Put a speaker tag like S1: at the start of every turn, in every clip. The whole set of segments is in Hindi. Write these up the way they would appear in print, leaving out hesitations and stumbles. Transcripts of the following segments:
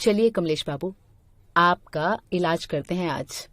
S1: चलिए कमलेश बाबू, आपका इलाज करते हैं आज।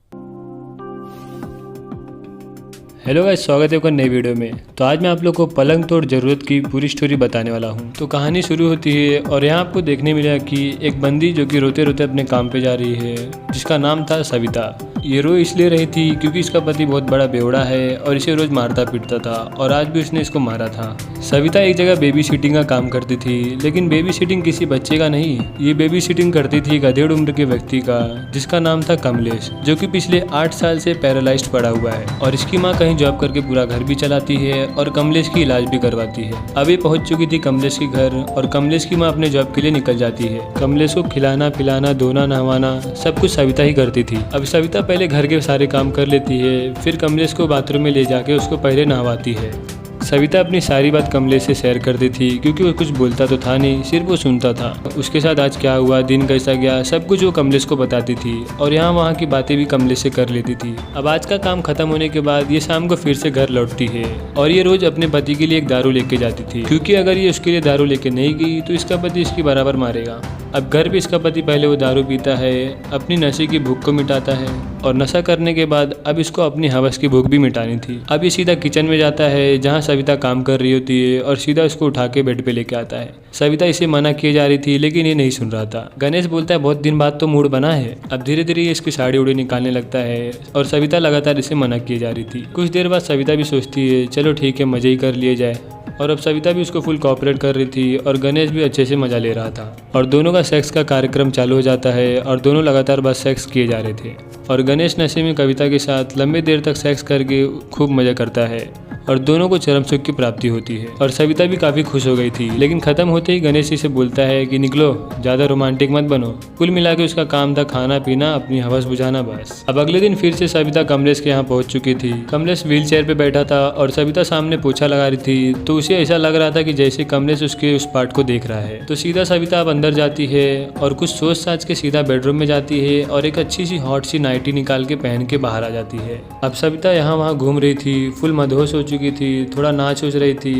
S2: हेलो गाइस, स्वागत है आपका नई वीडियो में। तो आज मैं आप लोग को पलंग तोड़ ज़रूरत की पूरी स्टोरी बताने वाला हूँ। तो कहानी शुरू होती है और यहाँ आपको देखने मिला कि एक बंदी जो कि रोते रोते अपने काम पे जा रही है, जिसका नाम था सविता। ये रो इसलिए रही थी क्योंकि इसका पति बहुत बड़ा बेवड़ा है और इसे रोज मारता पीटता था और आज भी उसने इसको मारा था। सविता एक जगह बेबी सिटिंग का काम करती थी, लेकिन बेबी सिटिंग किसी बच्चे का नहीं, ये बेबी सिटिंग करती थी एक अधेड़ उम्र के व्यक्ति का, जिसका नाम था कमलेश, जो कि पिछले 8 साल से पैरालाइज्ड पड़ा हुआ है। और इसकी माँ कहीं जॉब करके पूरा घर भी चलाती है और कमलेश की इलाज भी करवाती है। अब ये पहुंच चुकी थी कमलेश के घर और कमलेश की माँ अपने जॉब के लिए निकल जाती है। कमलेश को खिलाना पिलाना धोना नहवाना सब कुछ सविता ही करती थी। अब सविता पहले घर के सारे काम कर लेती है, फिर कमलेश को बाथरूम में ले जाके उसको पहले नहवाती है। सविता अपनी सारी बात कमलेश से शेयर करती थी क्योंकि वो कुछ बोलता तो था नहीं, सिर्फ वो सुनता था। उसके साथ आज क्या हुआ, दिन कैसा गया, सब कुछ वो कमलेश को बताती थी और यहाँ वहाँ की बातें भी कमलेश से कर लेती थी। अब आज का काम खत्म होने के बाद ये शाम को फिर से घर लौटती है और ये रोज अपने पति के लिए एक दारू लेके जाती थी, क्योंकि अगर ये उसके लिए दारू लेके नहीं गई तो इसका पति इसकी बराबर मारेगा। अब घर पे इसका पति पहले वो दारू पीता है, अपनी नशे की भूख को मिटाता है और नशा करने के बाद अब इसको अपनी हवस की भूख भी मिटानी थी। अब ये सीधा किचन में जाता है जहाँ सविता काम कर रही होती है और सीधा उसको उठा के बेड पे लेके आता है। सविता इसे मना किए जा रही थी लेकिन ये नहीं सुन रहा था। गणेश बोलता है बहुत दिन बाद तो मूड बना है। अब धीरे धीरे ये इसकी साड़ी उड़ी निकालने लगता है और सविता लगातार इसे मना किए जा रही थी। कुछ देर बाद सविता भी सोचती है चलो ठीक है, मजे ही कर लिए जाए, और अब सविता भी उसको फुल कोऑपरेट कर रही थी और गणेश भी अच्छे से मजा ले रहा था। और दोनों का सेक्स का कार्यक्रम चालू हो जाता है और दोनों लगातार बस सेक्स किए जा रहे थे और गणेश नशे में कविता के साथ लंबे देर तक सेक्स करके खूब मजा करता है और दोनों को चरम सुख की प्राप्ति होती है। और सविता भी काफी खुश हो गई थी, लेकिन खत्म होते ही गणेश इसे बोलता है कि निकलो, ज्यादा रोमांटिक मत बनो। कुल मिला के उसका काम था खाना पीना, अपनी हवस बुझाना, बस। अब अगले दिन फिर से सविता कमलेश के यहाँ पहुंच चुकी थी। कमलेश व्हील चेयर पे बैठा था और सविता सामने पोछा लगा रही थी, तो उसे ऐसा लग रहा था कि जैसे कमलेश उसके उस पार्ट को देख रहा है। तो सीधा सविता अब अंदर जाती है और कुछ सोच साच के सीधा बेडरूम में जाती है और एक अच्छी सी हॉट सी नाइटी निकाल के पहन के बाहर आ जाती है। अब सविता यहाँ वहाँ घूम रही थी, फुल मदहोश हो चुकी थी, थोड़ा नाच उच रही थी,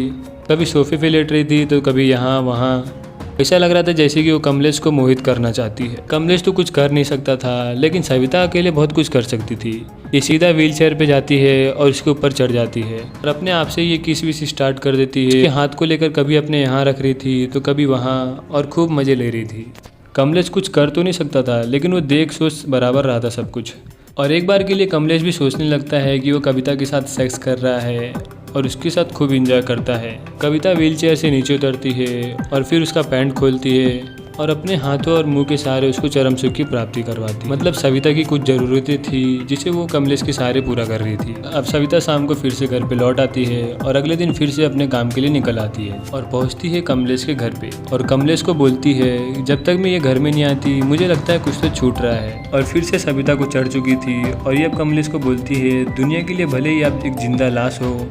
S2: कभी सोफे पे लेट रही थी तो कभी यहाँ वहाँ। ऐसा लग रहा था जैसे कि वो कमलेश को मोहित करना चाहती है। कमलेश तो कुछ कर नहीं सकता था, लेकिन सविता अकेले बहुत कुछ कर सकती थी। ये सीधा व्हील चेयर पे जाती है और इसके ऊपर चढ़ जाती है और अपने आप से ये किस विस स्टार्ट कर देती है। इसके हाथ को लेकर कभी अपने यहाँ रख रही थी तो कभी वहाँ, और खूब मजे ले रही थी। कमलेश कुछ कर तो नहीं सकता था, लेकिन वो देख सोच बराबर रहा था सब कुछ। और एक बार के लिए कमलेश भी सोचने लगता है कि वो कविता के साथ सेक्स कर रहा है और उसके साथ खूब एंजॉय करता है। कविता व्हील चेयर से नीचे उतरती है और फिर उसका पैंट खोलती है और अपने हाथों और मुंह के सहारे उसको चरम सुख की प्राप्ति करवाती। मतलब सविता की कुछ ज़रूरतें थी जिसे वो कमलेश के सहारे पूरा कर रही थी। अब सविता शाम को फिर से घर पे लौट आती है और अगले दिन फिर से अपने काम के लिए निकल आती है और पहुंचती है कमलेश के घर पे और कमलेश को बोलती है जब तक मैं ये घर में नहीं आती मुझे लगता है कुछ तो छूट रहा है। और फिर से सविता को चढ़ चुकी थी और ये अब कमलेश को बोलती है दुनिया के लिए भले ही आप एक जिंदा लाश हो,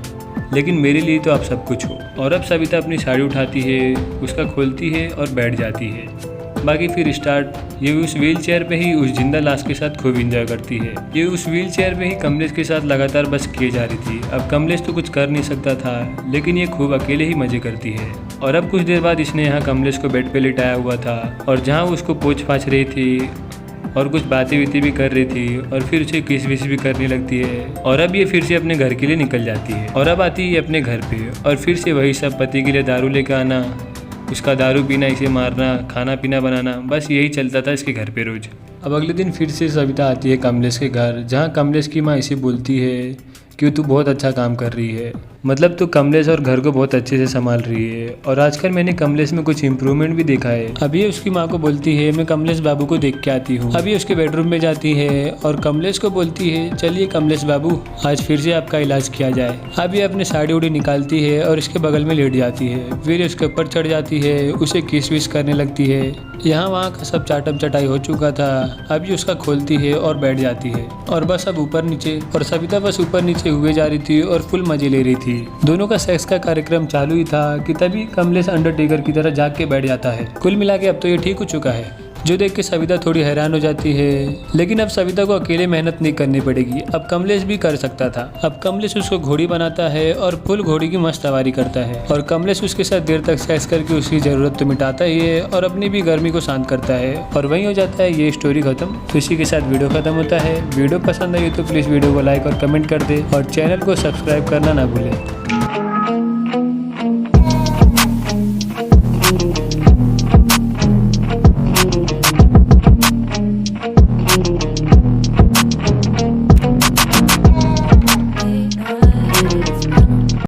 S2: लेकिन मेरे लिए तो आप सब कुछ हो। और अब सविता अपनी साड़ी उठाती है, उसका खोलती है और बैठ जाती है। बाकी फिर स्टार्ट। ये उस व्हील चेयर पे ही उस जिंदा लाश के साथ खूब एंजॉय करती है। ये उस व्हील चेयर पे ही कमलेश के साथ लगातार बस किए जा रही थी। अब कमलेश तो कुछ कर नहीं सकता था, लेकिन ये खूब अकेले ही मजे करती है। और अब कुछ देर बाद इसने यहाँ कमलेश को बेड पे लिटाया हुआ था और जहाँ वो उसको पोंछ पाछ रही थी और कुछ बातें बीतें भी कर रही थी और फिर उसे किस विस भी करने लगती है। और अब ये फिर से अपने घर के लिए निकल जाती है और अब आती है अपने घर पे और फिर से वही सब, पति के लिए दारू लेकर आना, उसका दारू पीना, इसे मारना, खाना पीना बनाना, बस यही चलता था इसके घर पे रोज। अब अगले दिन फिर से सविता आती है कमलेश के घर, जहाँ कमलेश की माँ इसे बोलती है कि तू बहुत अच्छा काम कर रही है, मतलब तू कमलेश और घर को बहुत अच्छे से संभाल रही है और आजकल मैंने कमलेश में कुछ इम्प्रूवमेंट भी देखा है। अभी उसकी माँ को बोलती है मैं कमलेश बाबू को देख के आती हूँ। अभी उसके बेडरूम में जाती है और कमलेश को बोलती है चलिए कमलेश बाबू आज फिर से आपका इलाज किया जाए। अभी अपने साड़ी उड़ी निकालती है और इसके बगल में लेट जाती है, फिर उसके ऊपर चढ़ जाती है, उसे किस विस करने लगती है। यहाँ वहाँ का सब चाटम चटाई हो चुका था। अभी उसका खोलती है और बैठ जाती है और बस अब ऊपर नीचे, और सविता बस ऊपर नीचे हुए जा रही थी और फुल मजे ले रही थी। दोनों का सेक्स का कार्यक्रम चालू ही था कि तभी कमलेश अंडरटेकर की तरह जाग के बैठ जाता है। कुल मिला के अब तो ये ठीक हो चुका है। जो देख के सविता थोड़ी हैरान हो जाती है। लेकिन अब सविता को अकेले मेहनत नहीं करनी पड़ेगी, अब कमलेश भी कर सकता था। अब कमलेश उसको घोड़ी बनाता है और फुल घोड़ी की मस्त सवारी करता है और कमलेश उसके साथ देर तक सेक्स करके उसकी जरूरत तो मिटाता ही है और अपनी भी गर्मी को शांत करता है और वहीं हो जाता है ये स्टोरी खत्म। तो इसी के साथ वीडियो खत्म होता है। वीडियो पसंद आई तो प्लीज वीडियो को लाइक और कमेंट कर दे और चैनल को सब्सक्राइब करना ना भूले।